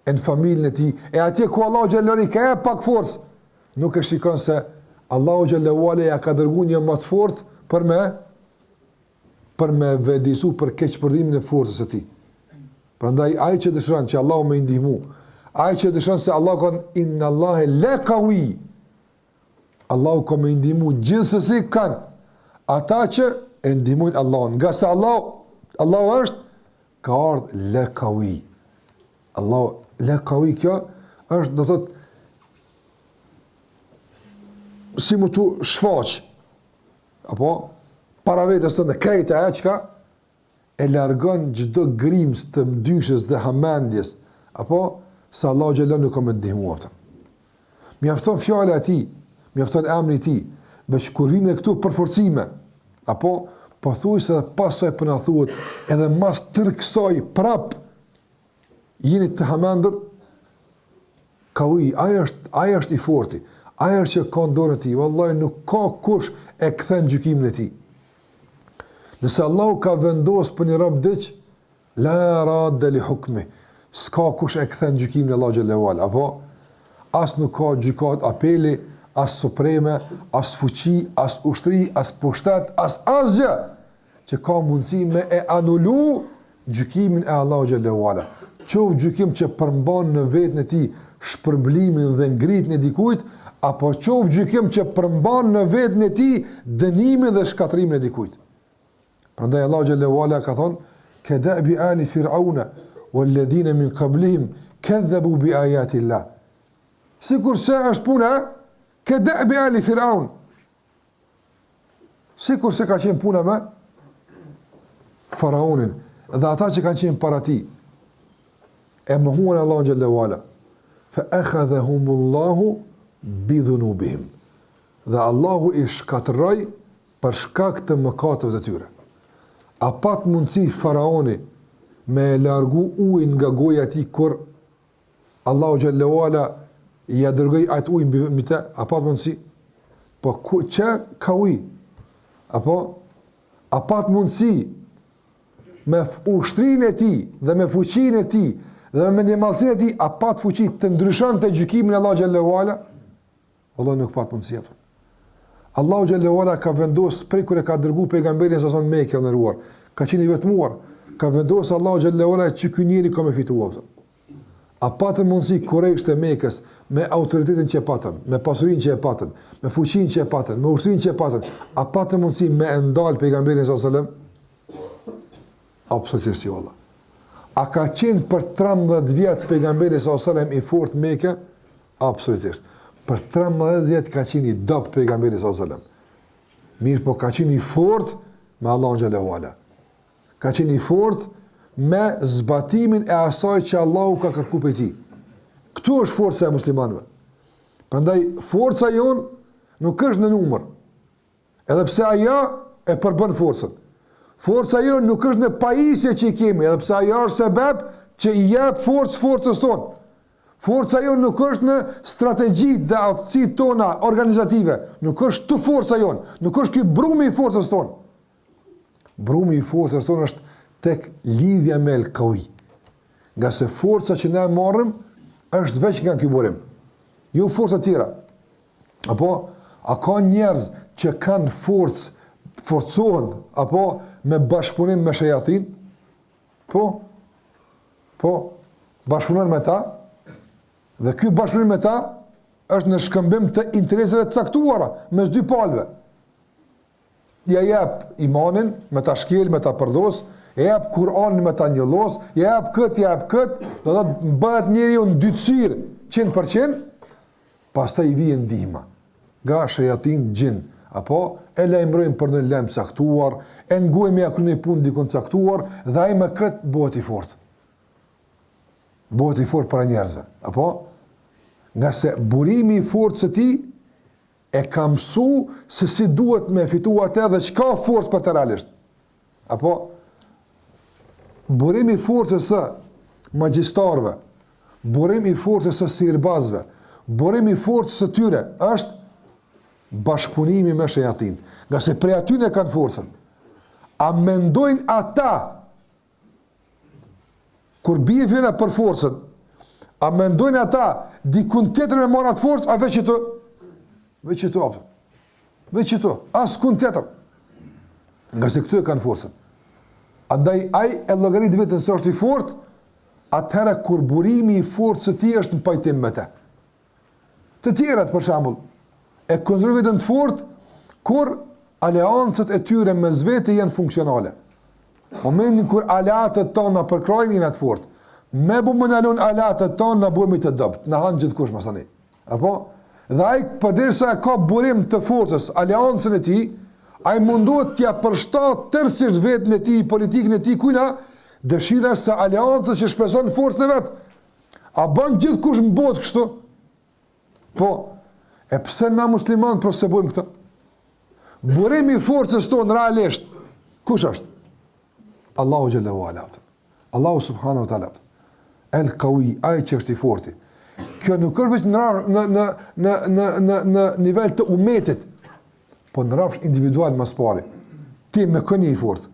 Speaker 1: e në familjen e ti, e atje ku Allah Gjallahu Ala ka e pak forës, nuk e shikon se Allah Gjallahu Ala ja ka dërgu një më të fort për me vedisu për keqpërdimin e forës e ti. Prandaj, ai që dëshiron që Allah me ndihmu, ai që dëshiron se Allah ka inna Allahe laqawi, Allah ka me ndihmu gjithsesi kanë, ata që e ndihmojnë Allahun, nga se Allah është ka ardhë laqawi. Allah laqawi kjo është, do thot, si mu tu shfaq, apo para vetës të në krejta e qka, e largon gjdo grimës të mdyshës dhe hamendjes, apo se Allah gjelon nuk ka me ndihmu aftën. Mjafton fjale ati, mjafton emri ti, veç kur vine këtu përforcime, apo po thuj se dhe pasaj përna thuhet, edhe mas tërkësoj prap, jeni të hamendur, ka uj, aja është i forti, aja është që ka ndorën e ti, vallaj nuk ka kush e këthen gjykimin e ti. Nëse Allah ka vendos për një rab dheq, la radde li hukmi, s'ka kush e këthen gjykimin e Allah Gjallahu Ala, apo as nuk ka gjykat apeli, as supreme, as fuqi, as ushtri, as pushtet, as asgjë, që ka mundësi me e anullu gjykimin e Allahu Gjallahu Ala. Qovë gjykim që përmban në vetën e ti shpërblimin dhe ngritjen e dikujt, apo qovë gjykim që përmban në vetën e ti dënimin dhe shkatrimin e dikujt. Prandaj Allahu Gjallahu Ala ka thonë, kada'bi ali Fir'auna walladhina min qablihim kadhabu bi ayati Allah. Sikur se është puna, kada'bi ali Fir'aun. Sikur se ka qenë puna me Faraonin dhe ata që kanë qenë para ti, e mëhuan Allahu Gjallahu Ala, fa akhadhahumullahu bi dhunubihim, dhe Allahu i shkatërroi për shkak të mëkateve të tyre. A pat mundësi Faraoni me largu ujin nga goja e tij kur Allahu Gjallahu Ala i dërgoi atë ujë mbi të? A pat mundësi? Po që ka ujë? Apo a pat mundësi me ushtrinë e tij dhe me fuqinë e tij dhe me mendjemallësinë e tij, a pat fuqi të ndryshonte gjykimin e Allahu Gjallahu Ala? Wallahi nuk pat mundësi. Allahu Gjallahu Ala ka vendosur prej kur e ka dërguar pejgamberin sa son Mekë në ruar, ka qenë i vetmuar, ka vendosur Allahu Gjallahu Ala që ky njeri ka me fituar. A patën mundësi Kurejsht e Mekës me autoritetin që e patën, me pasurinë që e patën, me fuqinë që e patën, me ushtrinë që e patën, a patën mundësi me ndalë pejgamberin s.a.s. Absolutisht jo, Allah. A ka qenë për 13 vjetë pejgamberi s.a.s. i fort Mekë? Absolutisht. Për 13 vjetë ka qenë i dopt pejgamberi s.a.s. Mirë, po ka qenë i fort me Allahun xhallahu ala. Ka qenë i fort me zbatimin e asaj që Allahu ka kërkuar prej tij. Këtu është forca e muslimanëve. Prandaj forca jon nuk është në numër. Edhe pse ajo e përbën forcën. Forca jon nuk është në pajisje që i kemi, edhe pse ajo është sebeb që i jep forcës tonë. Forca jon nuk është në strategjitë dhe aftësitë tona organizative. Nuk është tu forca jon, nuk është ky brumi i forcës tonë. Brumi i forcës tonë është tek lidhja me el-kawi. Nga se forca që ne marrim është veç nga ky burim. Jo forca tjera. Apo a ka njerëz që kanë forcohen apo me bashkëpunim me shejatin? Po, bashkëpunon me ta. Dhe ky bashkëpunim me ta është në shkëmbim të interesave të caktuara mes dy palëve. Ja jep imanin me ta shkel, me ta përdos, ja jep Kur'anin me ta njollos, ja jep kët, do të bëhet njeriu ndytësir 100%, pastaj i vjen ndihma nga shejatin gjin, apo e lajmërojmë për në lajm caktuar, e nguajmë ja kryeni punë dikon caktuar, dhe ai me kët bëhet i fortë. Bëhet i fortë para njerëzve, apo nga se burimi i fortës së tij e ka mësu se si duhet me fitu atë dhe çka forcë për të realisht. Apo burimi i forcës së magjistarëve, burimi i forcës së sirbazëve, burimi i forcës së tyre është bashkëpunimi me shejatin. Nga se prej aty ne kanë forcën. A mendojnë ata kur bie vjen për forcën? A mendojnë ata dikun tjetër me marrë atë forcë, a veç këtu? Veç këtu, as kun tjetër. Nga se këtu e kanë forcën. Andaj ai e llogarit vetën se është i fortë, atëherë kur burimi i forcës së tij është në pajtim me të. Të tjerat për shembull e konsiderojnë vetën të fortë kur aleancët e tyre mes vete janë funksionale. Momentin kur aleatët tona përkrojnë janë të fortë. Me bu më nalon aleatët tonë në burimi të dopt, në hanë gjithkush masani. Apo? Dhe ai përderisa e ka burim të forcës, aleancën e tij, ai munduhet t'ja përshtat tërësisht vetën e tij, politikën e tij, kujna dëshira se aleancës që shpeson forcën e vet. A bën gjithkush në botë kështu? Po, e pse na muslimanë prosebojmë këtë? Burimi i forcës tonë realisht, kush është? Allahu xhallahu ala. Allahu subhanahu wa taala. El-Qawi, ai që është i forti. Kjo nuk është vetëm në nivel të umetit, po në rrafsh individual mas pari. Ti me këni i fort,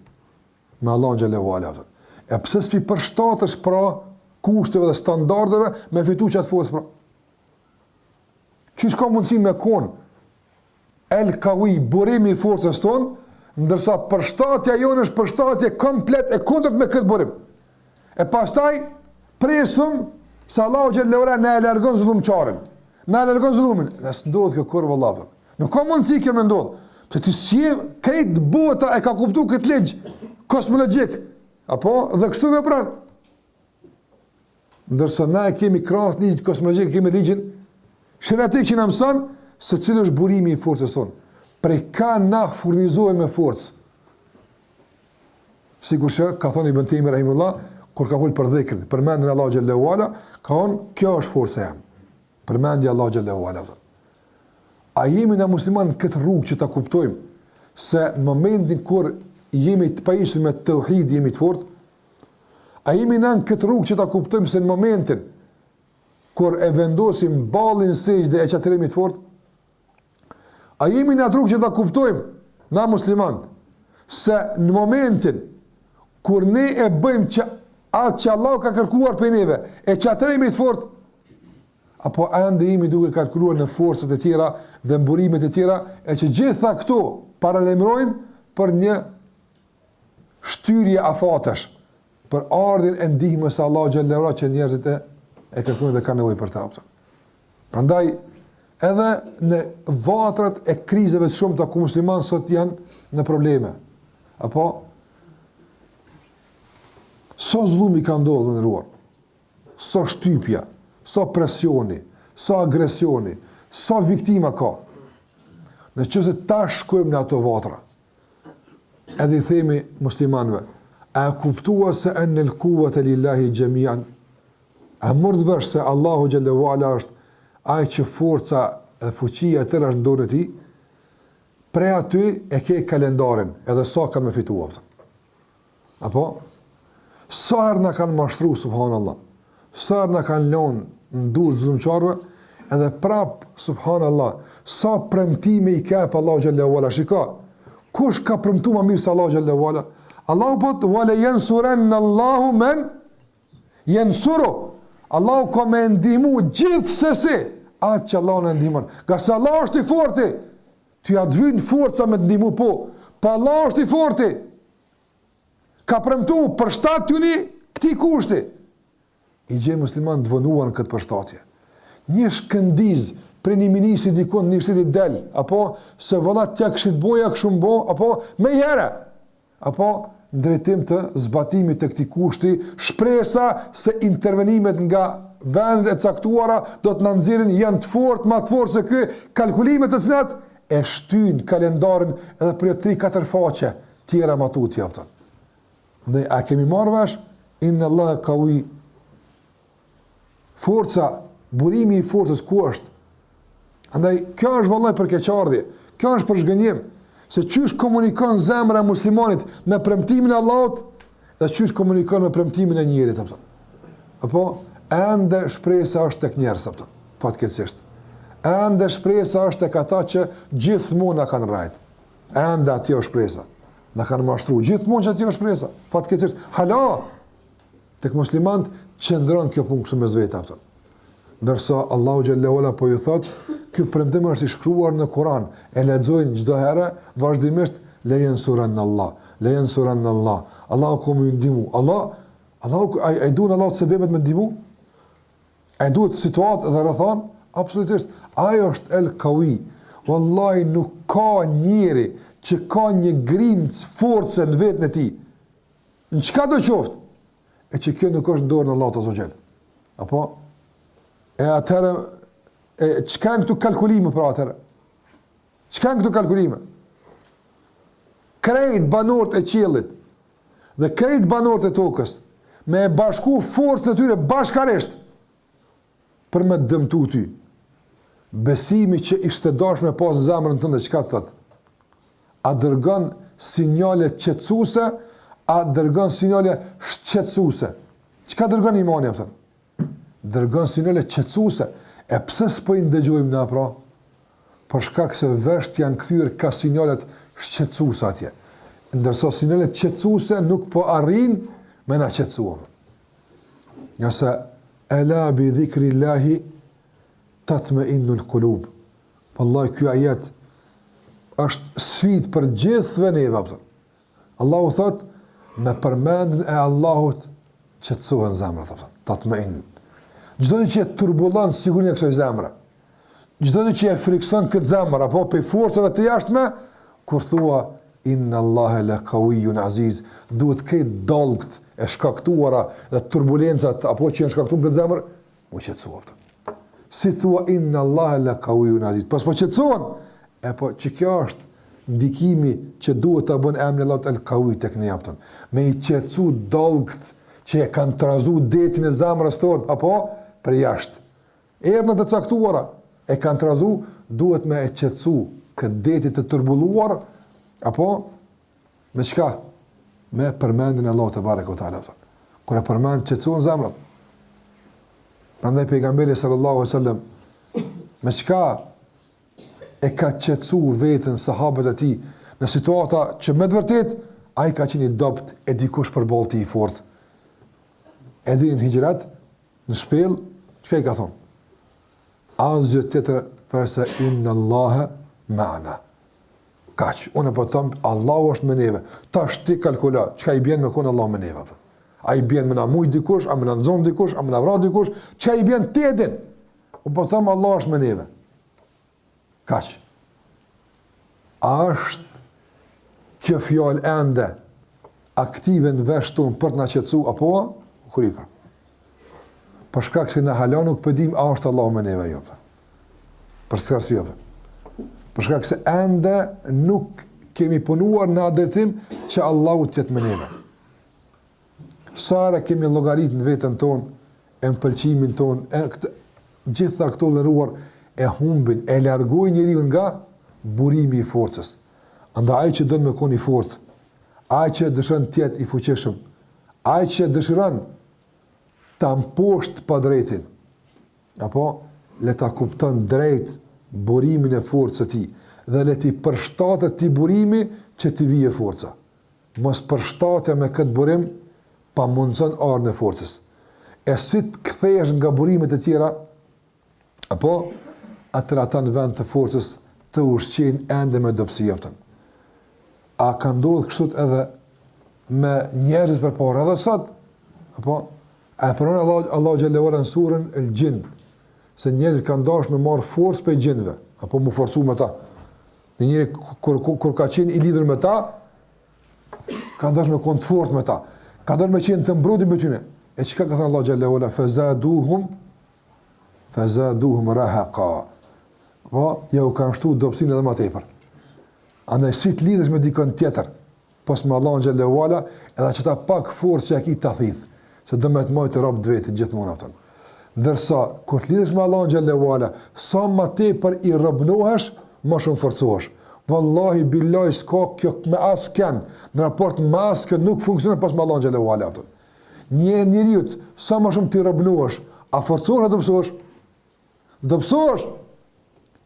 Speaker 1: me Allah në xhallahu ala. E pse s'pi përshtatësh pra kushteve dhe standardeve me fitu që atë forcë pra? Qysh ka mundësi me konë El-Qawi, burimi i forcës tonë, ndërsa përshtatja jonë është përshtatje komplet e kundërt me këtë burim. E pastaj presum se Allahu xhallahu ala na e largon zullumçarin. Na e largon zullumin. Ne s'ndodh kjo kur vallahi. Nuk ka mundësi kjo më ndodh. Pse ti si krejt bota e ka kuptuar këtë ligj kozmologjik, apo dhe kështu vepron. Ndërsa na e kemi krahas ligj kozmologjik, kemi ligjin shëratik që na mëson se cili është burimi i forcës tonë. Prej ka na furnizohen me forcë. Sigur që ka thonë Ibn Taymi rahimullah, kur ka folur për dhikrin, përmendjen e Allahu xhallahu ala, ka thonë kjo është forca jam. Përmendja e Allahu xhallahu ala. A jemi na musliman këtë rrugë që ta kuptojmë se në momentin kur jemi të pajisur me tauhid jemi të fortë? A jemi na në këtë rrugë që ta kuptojmë se në momentin kur e vendosim ballin sejdë e çatërimi të fortë? A jemi në atë rrugë që ta kuptojmë na musliman se në momentin kur ne e bëjmë që atë që Allah ka kërkuar për neve, e çatërimi të fortë, apo ende jemi duke kalkuluar në forcat e tjera dhe mburimet e tjera, e që gjitha këto paralajmërojnë për një shtyrje afatesh, për ardhin e ndihmës së Allahu xhallahu ala që njerëzit e e kërkojnë dhe ka nevojë për ta. Prandaj edhe në vatrat e krizeve të shumta ku muslimanë sot janë në probleme, apo so zlumi ka ndodhur në ruar, so shtypja, so presioni, so agresioni, so viktima ka. Në qëse ta shkojmë në ato vatra, edhe i themi muslimanëve, a kuptua se enë lë kuvat e lillahi gjemian, a mërë dëvësh se Allahu Gjallahu Ala është ai që forca dhe fuqia e tërë është në dorën e tij, prej aty e ke kalendarin, edhe sa kanë me fitua. Apo? Sa herë na kanë mashtru, subhanallah, sa herë na kanë lënë në durë të zullumçarëve, edhe prap, subhanallah, sa premtime i ka pa Allahu Gjallahu Ala. Shika, kush ka premtu ma mirë se Allahu Gjallahu Ala? Allahu po wala yansuranna Allahu men yansuru. Allahu ka me ndihmu gjithsesi atë që Allah në ndihmon. Ka se Allah është i forti. Ty ja dvyn forca me të ndihmu po. Pa Allah është i forti. Ka premtu përshtat t'juni këti kushti. I gjej musliman dëvënuar në këtë përshtatje. Një shkëndiz për një minisi dikon një shteti del, apo se vëlla tja këshit boja këshum bo, apo me jere, apo në drejtim të zbatimit të këtij kushti, shpresa se intervenimet nga vendet e caktuara do të na nxjerrin janë të fortë, më të fortë se ky, kalkulimet të cilat e shtyn kalendarin edhe për 3-4 faqe tjera matutja apo. Ndaj a kemi marrë vesh inna Allah qawi. Forca, burimi i forcës ku është? Andaj kjo është vallai për keqardhje, kjo është për zhgënjim. Se qysh komunikon zemra e muslimanit me premtimin e Allahut dhe qysh komunikon me premtimin e njerit, apo ende shpresa është tek njerëz, fatkeqësisht. Ende shpresa është tek ata që gjithmonë na kanë rrajt. Ende aty është shpresa. Na kanë mashtruar gjithmonë që aty është shpresa. Fatkeqësisht, hala tek muslimanët qëndron kjo punë kështu mes vetë, ndërsa Allahu Gjallahu Ala po ju thot, ky premtim është i shkruar në Kur'an, e lexojnë çdo herë vazhdimisht la yansuranallah, la yansuranallah. Allahu komu ndihmu. Allahu ai duan Allahu të sebebet me ndihmu. Ai duhet situatë dhe rrethon, absolutisht. Ai është el qawi. Wallahi nuk ka njeri që ka një grimc force në vetën e tij. Në çka do qoftë? E që kjo nuk është në dorën e Allahut azza xal. Apo e atëherë çka janë këtu kalkulime për atëherë? Çka janë këtu kalkulime? Krejt banorët e qiellit dhe krejt banorët e tokës me e bashku forcën e tyre bashkarisht për me dëmtu ty. Besimi që ishte dashme pas në zemrën tënde, çka të thot? A dërgon sinjale qetësuese, a dërgon sinjale shqetësuese? Çka dërgon imani apo? Dërgon sinjale qetësuese. E pse s'po i ndëgjojmë na pra? Për shkak se vesht janë kthyer ka sinjalet shqetësuese atje. Ndërsa sinjalet qetësuese nuk po arrin me na qetësuar. Nëse ela bi dhikrillahi tatma'innul qulub. Wallahi ky ajet është sfidë për gjithëve neve. Allahu thot, me përmendjen e Allahut qetësohen zemrat, tatma'in. Çdo që e turbulon sigurinë e kësaj zemre, çdo që e frikson këtë zemër apo pe forcave të jashtme, kur thua inna Allaha la qawiyyun aziz, duhet këtë dallgt e shkaktuara dhe turbulencat apo që janë shkaktuar këtë zemër, u qetësohet. Si thua inna Allaha la qawiyyun aziz, pas po qetësohen, e po që kjo është ndikimi që duhet ta bën emri Allahut el qawi tek ne japton. Me i qetësu dallgt që e kanë trazu detin e zemrës tonë apo për jashtë. Erdhën të caktuara e kanë trazu, duhet me e qetësu këtë detit të turbulluar, apo me çka? Me përmendjen e Allahut te barekuhu teala. Kur e përmend qetësohen zemrat. Prandaj pejgamberi sallallahu alaihi wasallam me çka e ka qetësu veten sahabët e tij në situata që me të vërtet ai ka qenë i dopt e dikush për bolti i fortë. Edhe në hijrat në shpellë çka i ka thonë? Azë të tërë përse inna Allaha ma'ana. Kaq, unë po them Allahu është me neve. Tash ti kalkulo, çka i bën me kon Allahu me neve. A i bjen me na mujt dikush, a me na nxon dikush, a me na vra dikush, që i bjen ti e din. Po them Allah është me neve. Kaq. A është që fjalë ende aktive në vesh tonë për të na qetësu, apo kurrë. Për shkak se na hala nuk pëdim a është Allah me neve jo. Për çfarë arsye? Për shkak se ende nuk kemi punuar në adretim që Allahu të jetë me neve. Sara kemi llogarit në veten tonë, e në pëlqimin tonë, gjitha këto lëruar e humbin, e largojnë njeriu nga burimi i forcës. Andaj ai që don me qenë i fortë, ai që dëshiron të jetë i fuqishëm, ai që dëshiron ta mposhtë pa drejtin, apo le ta kupton drejt burimin e forcës së tij dhe le ti përshtatet ti burimi që ti vije forca. Mos përshtatja me këtë burim pa mundson arën e forcës. E si të kthehesh nga burimet e tjera, apo atër ata në vend të forcës të ushqejnë ende me dobësi jotën. A ka ndodhur kështu edhe me njerëzit përpara edhe sot? Apo e pranon Allahu xhallahu ala në surën El Jinn se njerëzit kanë dashur me marr forcë për gjinëve, apo mu forcu me ta. Në njëri kur ka qenë i lidhur me ta, ka dashur me qenë të fortë me ta. Ka dashur me qenë të mbrojtur me tyne. E çka ka thënë Allahu xhallahu ala fazaduhum rahaqa. Po, ja u kanë shtu dobësinë edhe më tepër. Andaj si të lidhesh me dikon tjetër, pas me Allahun xhallahu ala, edhe që ta pak forcë që aki ta thith, se do me të mojë të rob të vetë gjithmonë aftën. Ndërsa kur të lidhesh me Allahun xhallahu ala, sa më tepër i robnohesh, më shumë forcohesh. Wallahi billahi s'ka kjo me askën, në raport me askën nuk funksionon pas me Allahun xhallahu ala aftën. Njeriu sa më shumë ti robnohesh, a forcohesh apo dobësohesh? Dobësohesh.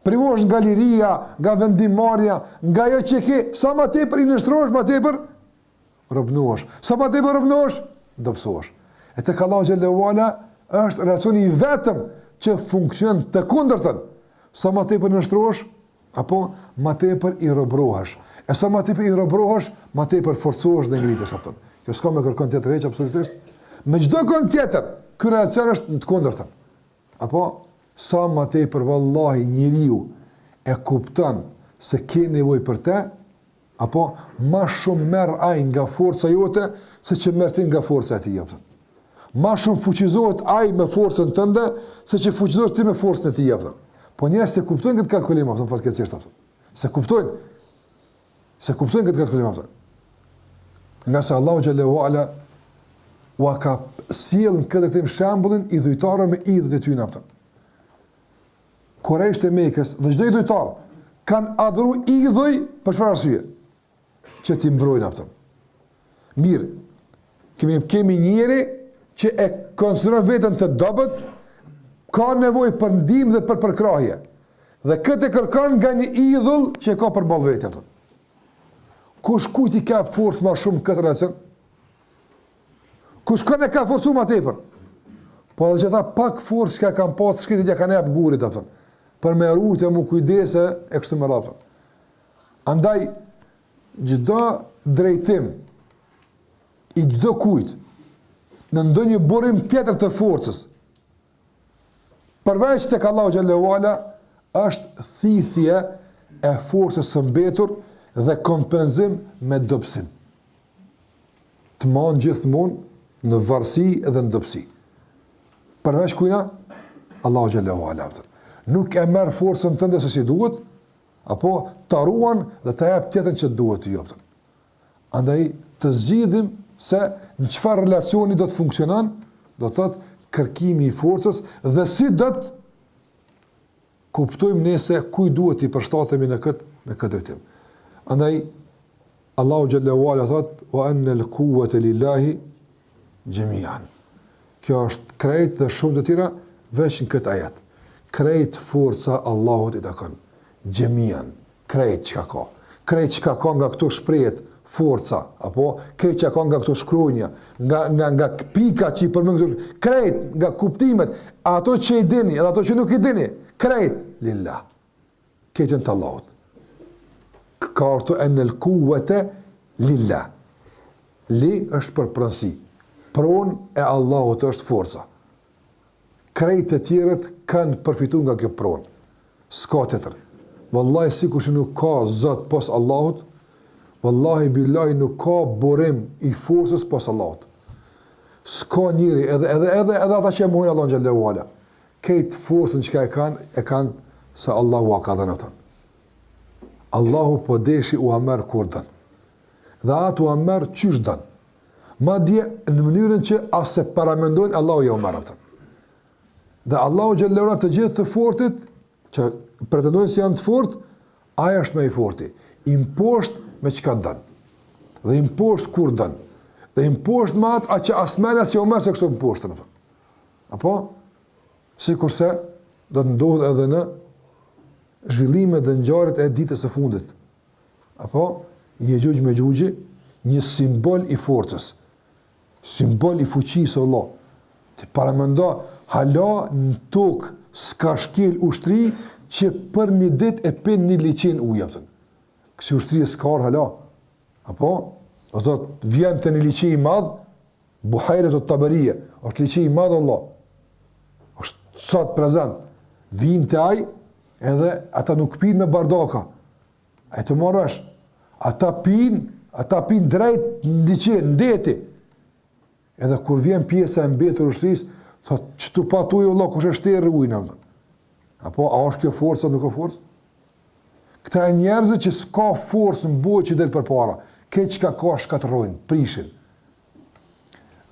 Speaker 1: Privosh nga liria, nga vendimarrja, nga ajo që ke, sa më tepër i nështrohesh, më tepër robnohesh. Sa më tepër robnohesh, dobësohesh. E tek Allahu xhallahu ala është racioni i vetëm që funksionon të kundërtën. Sa më tepër nështrohesh, apo më tepër i robrohesh. E sa më tepër i robrohesh, më tepër forcohesh dhe ngritesh aftën. Kjo s'ka me kërkon tjetër heq absolutisht. Me çdo kënd tjetër, ky racion është në të kundërtën. Apo sa më tepër vallahi njeriu e kupton se ke nevojë për të, apo më shumë merr ai nga forca jote se që merr ti nga forca e tij apo. Më shumë fuqizohet ai me forcën tënde se që fuqizohesh ti me forcën e tij apo. Po njerëz se kuptojnë këtë kalkulim apo fatkeqësisht apo. Se kuptojnë këtë kalkulim apo. Nga sa Allahu xhallahu ala u ka sjell këtë tim shembullin i dhujtarëve me idhët e tyre apo. Kurajsh të Mekës dhe çdo idhujtar kanë adhuru idhuj për çfarë arsye? Që ti mbrojnë aftën. Mirë, kemi njëri që e konsideron veten të dobët, ka nevojë për ndihmë dhe për përkrahje. Dhe këtë kërkon nga një idhull që e ka përballë vetë aftën. Kush kujt i ka forcë më shumë këtë relacion? Kush kanë ka forcu më tepër? Po edhe që ta pak forcë që kanë pasur shkëtit ja kanë jap gurit aftën. Për me rrute, mu kujdese, e kështu me radhë. Andaj, çdo drejtim, i çdo kujt, në ndonjë burim tjetër të forcës, përveç tek Allahu xhallahu ala, është thithje e forcës së mbetur dhe kompenzim me dobësim. Të manë gjithmonë në varësi dhe në dobësi. Përveç kujna, Allahu xhallahu ala. Nuk e merr forcën tënde se si duhet, apo ta ruan dhe ta jap tjetën që duhet të joptën. Andaj të zgjidhim se në çfarë relacioni do të funksionon, do të thotë kërkimi i forcës dhe si do të kuptojmë nëse kujt duhet i përshtatemi në këtë drejtim. Andaj Allahu xhallahu ala thotë wa anna al-quwwata lillahi jami'an. Kjo është krejt dhe shumë të tjera veç në këtë ajet. Krejt forca Allahut i takon. Gjemian, krejt çka ka. Krejt çka ka nga këto shprehet forca, apo krejt çka ka nga këto shkronja, nga pika që i përmend, krejt nga kuptimet, ato që i dini, edhe ato që nuk i dini, krejt lillah. Krejtën të Allahut. Ka orto enel quwwata lillah. Li është për pronësi. Pronë e Allahut është forca. Krejt e tjerët kanë përfitu nga kjo pronë. S'ka të tërë. Wallahi sikur që nuk ka Zot pos Allahut, wallahi billahi nuk ka burim i forcës pos Allahut. S'ka njëri, edhe ata që mohojnë Allahun xhallahu ala. Këtë forcën që e kanë se Allahu a ka dhënë ata. Allahu po deshi u amer kur dën. Dhe atë u amer qysh dën. Madje në mënyrën që as se paramendojnë Allahu ja amer ata. Dhe Allahu xhallahu ala të gjithë të fortit që pretendojnë se janë të fortë, ai është më i forti. Imposht me çka dën. Dhe imposht kur dën. Dhe imposht me atë që asmena si omer se kështu imposhtën. Apo? Sikurse do të ndodhë edhe në zhvillimet dhe ngjarjet e ditës së fundit. Apo? Yexhuj me Yexhuji, një simbol i forcës. Simbol i fuqisë Allah. Ti paramendo hala në tokë s'ka shkel ushtri që për një ditë e pen 1 liçen ujë aftën. Kësi ushtri s'ka hala. Apo? Do të vjen të një liçen i madh, Buhajret o Taberie, është liçen i madh Allah. Është sot prezant. Vijnë të aj, edhe ata nuk pinë me bardaka. E të marrësh. Ata pinë drejt në liçen, në deti. Edhe kur vjen pjesa e mbetur ushtrisë, thot, çtu pa tu Allah kush e shterë ujin. Apo a është kjo forca, nuk ka forcë? Këta e njerëzit që s'ka forcë në bojë që del përpara, këtë që ka shkatërrojnë, prishin.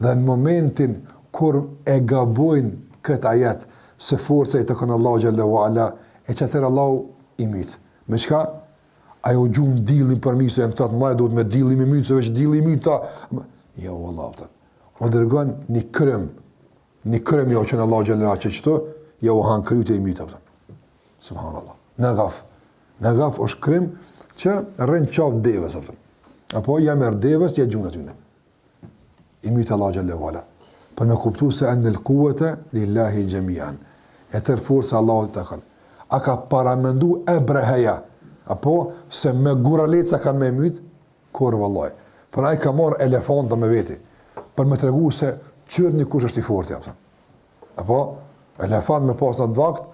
Speaker 1: Dhe në momentin kur e gabojnë këtë ajet, se forca i të kënë Allahu xhallahu ala, e që atër Allahu i mytë. Me qka? Ajo gjumë dillin për mi, se e më të maja duhet me dillin i mytë, se veç dillin i mytë ta. Jo, Allah, o dërgon një krem jo që në Allahu xhallahu ala që qëto, jo o hanë kryte i mytë. Subhanallah. Në gaf është krem që rënë qafë devës. Apo jam erë devës, ja gjunë atyne. I mytë Allahu xhallahu ala. Për me kuptu se anë në lkuwete lillahi gjemian. E tërë forë Allahu të kanë. A ka paramendu e breheja, apo se me guraleca kanë me mytë, korë vëllaj. Për a i ka marë elefanta me veti, për me të regu se qërë një kush është i forti. Apo, elefant me pas në të vakt,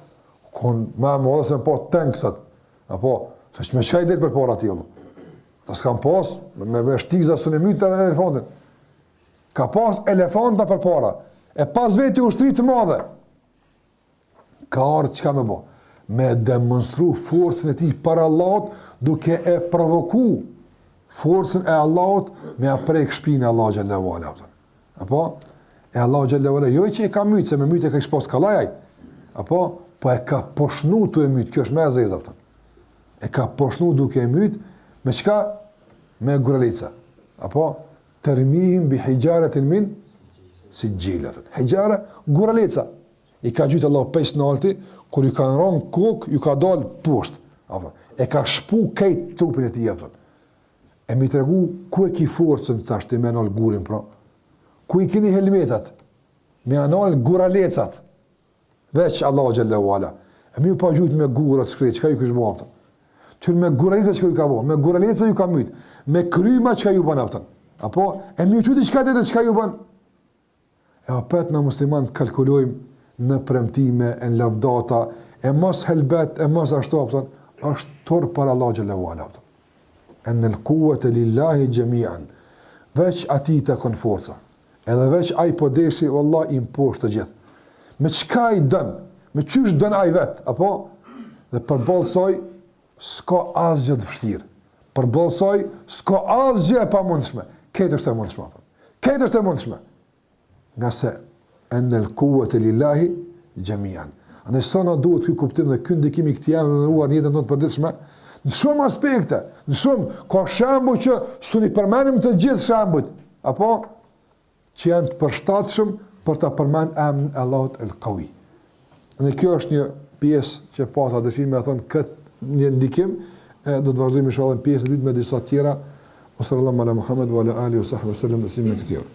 Speaker 1: konë me më odhe se me pas tenkësat. Apo, se që me qaj dhe për para tjilë. Ta s'kam pas, me shtikza së në mytë të elefantin. Ka pas elefanta për para, e pas veti ushtri të madhe. Ka ardhë që ka me bo? Me demonstru forcën e ti para Allahot, duke e provoku forcën e Allahot me aprejk shpinë e Allah xhallahu ala. Apo? E Allah xhallahu ala, jo që e ka mytë, se me mytë e ka ishpas kalajaj. Apo? Po e ka poshnu të e mytë, kjo është me e zezë. E ka poshnu duke e mytë, me qka? Me guralica. Apo? Tërmihim bi hijaretin min, si gjilë. Hijare, guralica. I ka gjytë Allah pejsh në alti, kur ju ka nëronë kokë, ju ka dalë poshtë. E ka shpu kejtë trupin e ti jepën. E mi të regu, ku e ki forcën të ashtë me anallë gurin, pra? Ku i kini helmetat? Me anallë guralecat. Veç Allah xhallahu ala. E mi u pa gjytë me gurat shkrejt, qka ju kështë bo apëtën? Qërë me guralecat qka ju ka bo? Me guralecat ju ka mytë. Me kryma qka ju banë apëtën? Apo? E mi u qyti qka të qka ju banë? E apet në musliman të kalkulojmë në premtime, në lavdata, e mos helbet, e mos ashtu, është torë për Allah xhallahu ala. E në lkuwete lillahi gjemian, veç ati të kënë forca, edhe veç aj po deshi, wallah, i mposht të gjithë. Me qka i dënë, me qysh dënë aj vetë, apo? Dhe për bolsoj, s'ka asgjë të vështirë. Për bolsoj, s'ka asgjë e pa mundshme. Këtë është e mundshme. Këtë është e mundshme. Nga se, në lkuwete lillahi gjemian. Andaj sa na duhet ky kuptim dhe ky ndikim i këtij janë në jetën tonë të përditshme, në shumë aspekte, në shumë ka shembuj që suni përmendim të gjithë shembujt, apo që janë të përshtatshëm për ta përmendur emrin e Allahut el-Qawi. Dhe kjo është një pjesë që pata dëshirë me thonë këtë një ndikim, do të vazhdojmë inshallah në pjesën e dytë me disa tjera. Sallallahu ala Muhammed wa ala alihi wa sahbihi sallam.